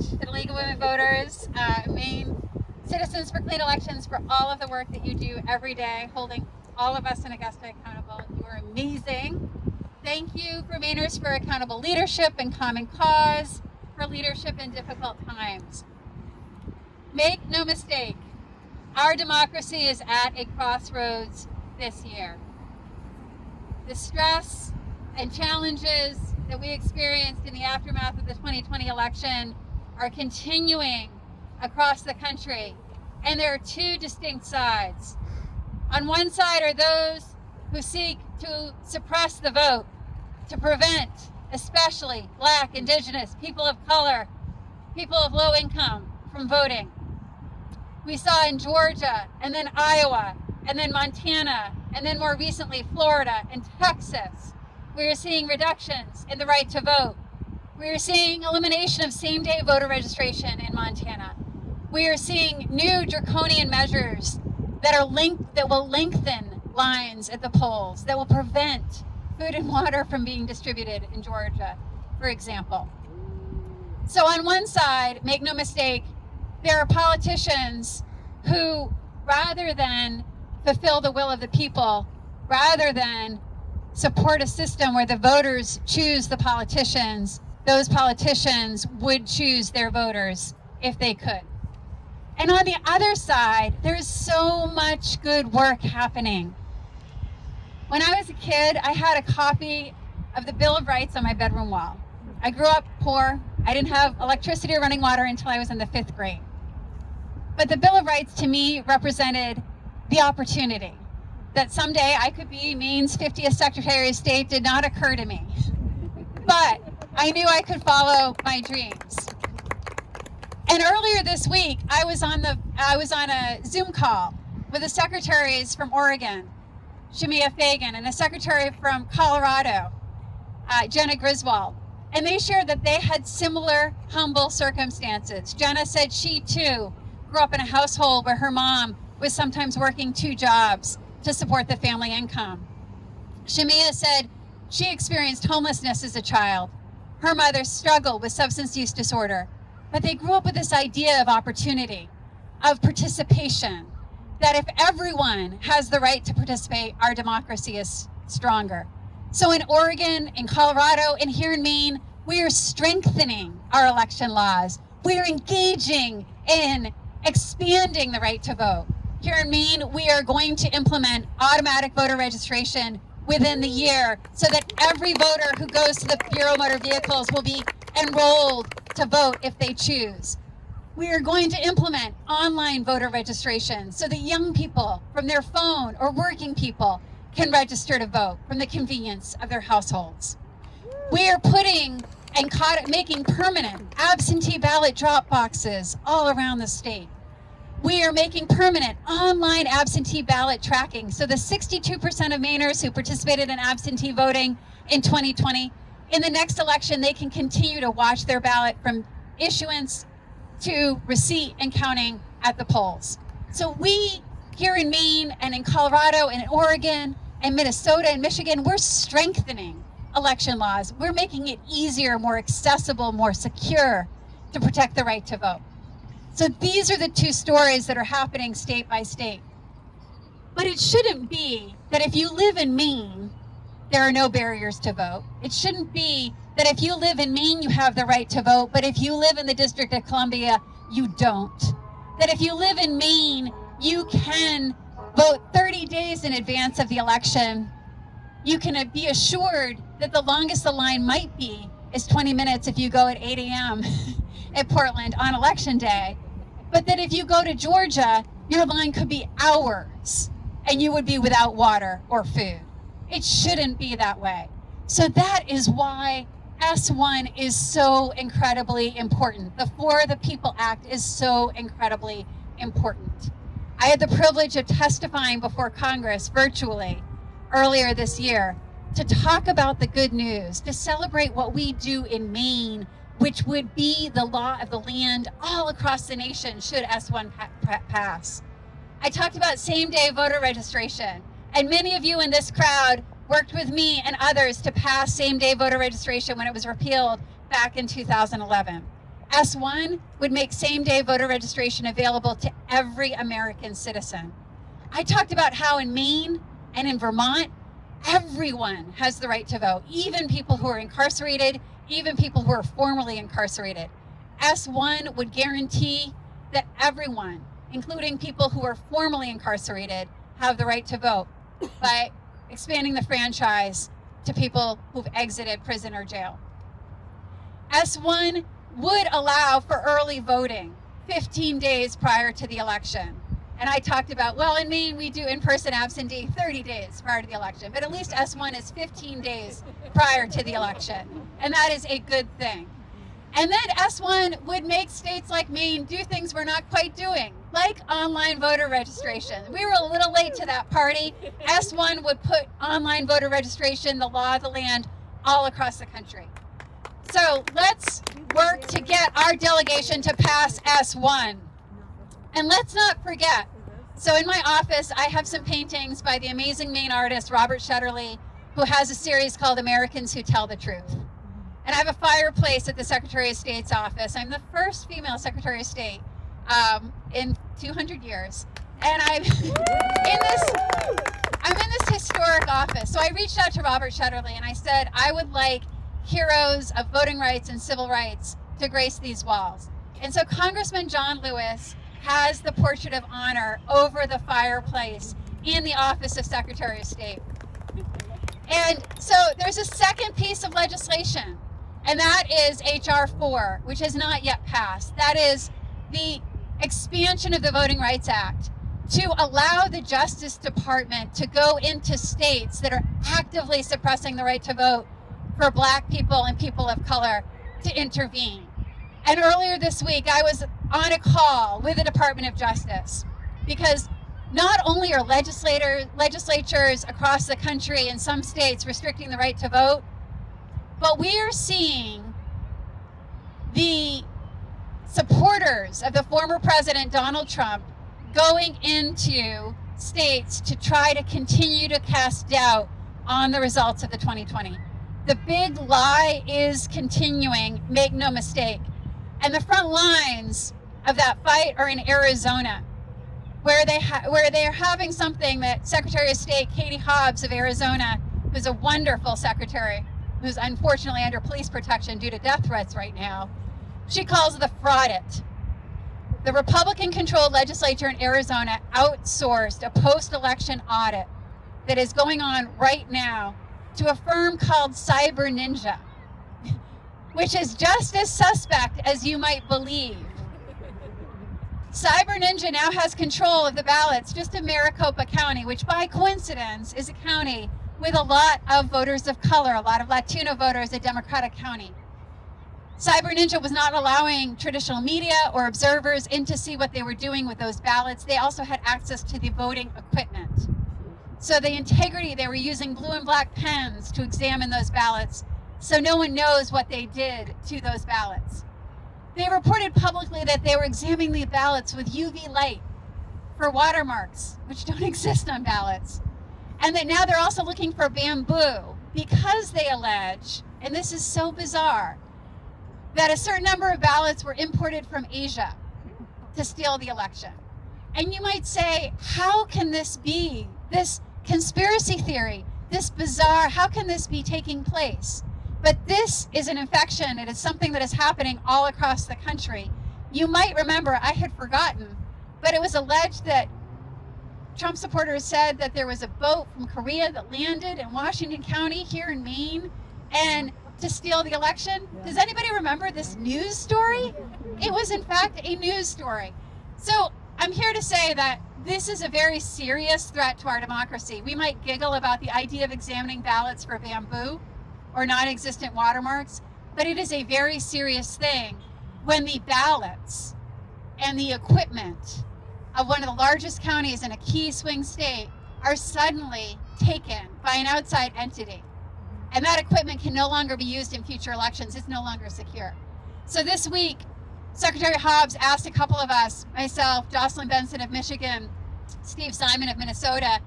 to the League of Women Voters, Maine Citizens for Clean Elections, for all of the work that you do every day, holding all of us in Augusta accountable. You are amazing. Thank you for Mainers for accountable leadership and common cause, for leadership in difficult times. Make no mistake, our democracy is at a crossroads this year. The stress and challenges that we experienced in the aftermath of the 2020 election are continuing across the country, and there are two distinct sides. On one side are those who seek to suppress the vote, to prevent especially Black, Indigenous, people of color, people of low income from voting. We saw in Georgia, and then Iowa, and then Montana, and then more recently Florida and Texas. We are seeing reductions in the right to vote. We are seeing elimination of same-day voter registration in Montana. We are seeing new draconian measures that will lengthen lines at the polls, that will prevent food and water from being distributed in Georgia, for example. So on one side, make no mistake, there are politicians who, rather than fulfill the will of the people, rather than support a system where the voters choose the politicians, those politicians would choose their voters if they could. And on the other side, there's so much good work happening. When I was a kid, I had a copy of the Bill of Rights on my bedroom wall. I grew up poor. I didn't have electricity or running water until I was in the 5th grade. But the Bill of Rights to me represented the opportunity that someday I could be Maine's 50th Secretary of State did not occur to me. But I knew I could follow my dreams. And earlier this week, I was on a Zoom call with the secretaries from Oregon, Shamia Fagan, and the secretary from Colorado, Jenna Griswold. And they shared that they had similar humble circumstances. Jenna said she too grew up in a household where her mom was sometimes working 2 jobs to support the family income. Shamia said she experienced homelessness as a child. Her mother struggled with substance use disorder, but they grew up with this idea of opportunity, of participation, that if everyone has the right to participate, our democracy is stronger. So in Oregon, in Colorado, and here in Maine, we are strengthening our election laws. We are engaging in expanding the right to vote. Here in Maine, we are going to implement automatic voter registration within the year so that every voter who goes to the Bureau of Motor Vehicles will be enrolled to vote if they choose. We are going to implement online voter registration so that young people from their phone or working people can register to vote from the convenience of their households. We are putting and making permanent absentee ballot drop boxes all around the state. We are making permanent online absentee ballot tracking so the 62% of Mainers who participated in absentee voting in 2020, in the next election, they can continue to watch their ballot from issuance to receipt and counting at the polls. So we here in Maine and in Colorado and in Oregon and Minnesota and Michigan, we're strengthening election laws. We're making it easier, more accessible, more secure to protect the right to vote. So these are the two stories that are happening state by state. But it shouldn't be that if you live in Maine, there are no barriers to vote. It shouldn't be that if you live in Maine, you have the right to vote, but if you live in the District of Columbia, you don't. That if you live in Maine, you can vote 30 days in advance of the election. You can be assured that the longest the line might be is 20 minutes if you go at 8 a.m. at Portland on election day. But that if you go to Georgia, your line could be hours and you would be without water or food. It shouldn't be that way. So that is why S1 is so incredibly important. The For the People Act is so incredibly important. I had the privilege of testifying before Congress virtually earlier this year to talk about the good news, to celebrate what we do in Maine, which would be the law of the land all across the nation should S1 pass. I talked about same-day voter registration, and many of you in this crowd worked with me and others to pass same-day voter registration when it was repealed back in 2011. S1 would make same-day voter registration available to every American citizen. I talked about how in Maine and in Vermont, everyone has the right to vote, even people who are incarcerated, even people who are formerly incarcerated. S1 would guarantee that everyone, including people who are formerly incarcerated, have the right to vote by expanding the franchise to people who've exited prison or jail. S1 would allow for early voting 15 days prior to the election. And I talked about, well, in Maine, we do in-person absentee 30 days prior to the election, but at least S1 is 15 days prior to the election. And that is a good thing. And then S1 would make states like Maine do things we're not quite doing, like online voter registration. We were a little late to that party. S1 would put online voter registration, the law of the land, all across the country. So let's work to get our delegation to pass S1. And let's not forget, so in my office, I have some paintings by the amazing Maine artist, Robert Shetterly, who has a series called Americans Who Tell the Truth. And I have a fireplace at the Secretary of State's office. I'm the first female Secretary of State in 200 years. And I'm in this historic office. So I reached out to Robert Shetterly and I said, I would like heroes of voting rights and civil rights to grace these walls. And so Congressman John Lewis has the portrait of honor over the fireplace in the office of Secretary of State. And so there's a second piece of legislation, and that is H.R. 4, which has not yet passed. That is the expansion of the Voting Rights Act to allow the Justice Department to go into states that are actively suppressing the right to vote for Black people and people of color to intervene. And earlier this week, I was on a call with the Department of Justice because not only are legislatures across the country in some states restricting the right to vote, but we are seeing the supporters of the former President Donald Trump going into states to try to continue to cast doubt on the results of the 2020. The big lie is continuing, make no mistake. And the front lines of that fight are in Arizona, where they are having something that Secretary of State Katie Hobbs of Arizona, who's a wonderful secretary, who's unfortunately under police protection due to death threats right now, she calls the fraudit. The Republican-controlled legislature in Arizona outsourced a post-election audit that is going on right now to a firm called Cyber Ninja, which is just as suspect as you might believe. Cyber Ninja now has control of the ballots just in Maricopa County, which by coincidence is a county with a lot of voters of color, a lot of Latino voters, a Democratic county. Cyber Ninja was not allowing traditional media or observers in to see what they were doing with those ballots. They also had access to the voting equipment. So the integrity, they were using blue and black pens to examine those ballots, so no one knows what they did to those ballots. They reported publicly that they were examining the ballots with UV light for watermarks, which don't exist on ballots. And that now they're also looking for bamboo because they allege, and this is so bizarre, that a certain number of ballots were imported from Asia to steal the election. And you might say, how can this be? This conspiracy theory, this bizarre, how can this be taking place? But this is an infection. It is something that is happening all across the country. You might remember, I had forgotten, but it was alleged that Trump supporters said that there was a boat from Korea that landed in Washington County here in Maine and to steal the election. Does anybody remember this news story? It was in fact a news story. So I'm here to say that this is a very serious threat to our democracy. We might giggle about the idea of examining ballots for bamboo or non-existent watermarks, but it is a very serious thing when the ballots and the equipment of one of the largest counties in a key swing state are suddenly taken by an outside entity. And that equipment can no longer be used in future elections. It's no longer secure. So this week, Secretary Hobbs asked a couple of us, myself, Jocelyn Benson of Michigan, Steve Simon of Minnesota,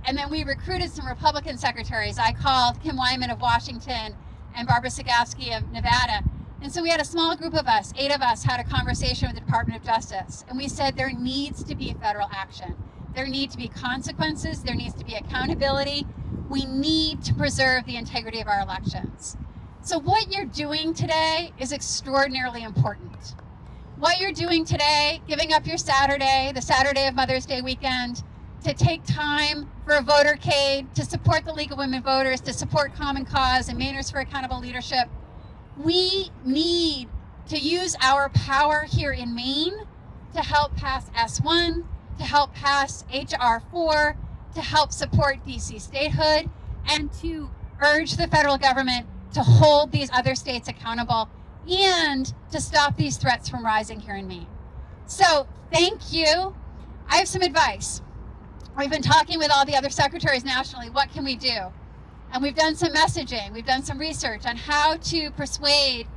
and then we recruited some Republican secretaries. I called Kim Wyman of Washington and Barbara Sagowski of Nevada. And so we had a small group of us, 8 of us, had a conversation with the Department of Justice. And we said there needs to be federal action. There need to be consequences. There needs to be accountability. We need to preserve the integrity of our elections. So what you're doing today is extraordinarily important. What you're doing today, giving up your Saturday, the Saturday of Mother's Day weekend, to take time for a votercade, to support the League of Women Voters, to support Common Cause and Mainers for Accountable Leadership. We need to use our power here in Maine to help pass S1, to help pass HR 4, to help support DC statehood, and to urge the federal government to hold these other states accountable and to stop these threats from rising here in Maine. So thank you. I have some advice. We've been talking with all the other secretaries nationally. What can we do? And we've done some messaging. We've done some research on how to persuade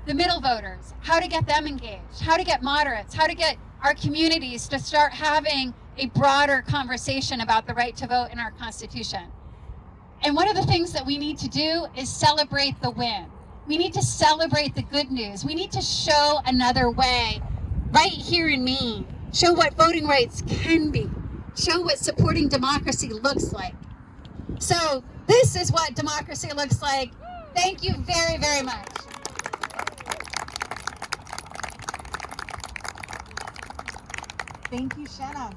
the middle voters, how to get them engaged, how to get moderates, how to get our communities to start having a broader conversation about the right to vote in our Constitution. And one of the things that we need to do is celebrate the win. We need to celebrate the good news. We need to show another way right here in Maine. Show what voting rights can be. Show what supporting democracy looks like. So this is what democracy looks like. Thank you very, very much. Thank you, Shenna.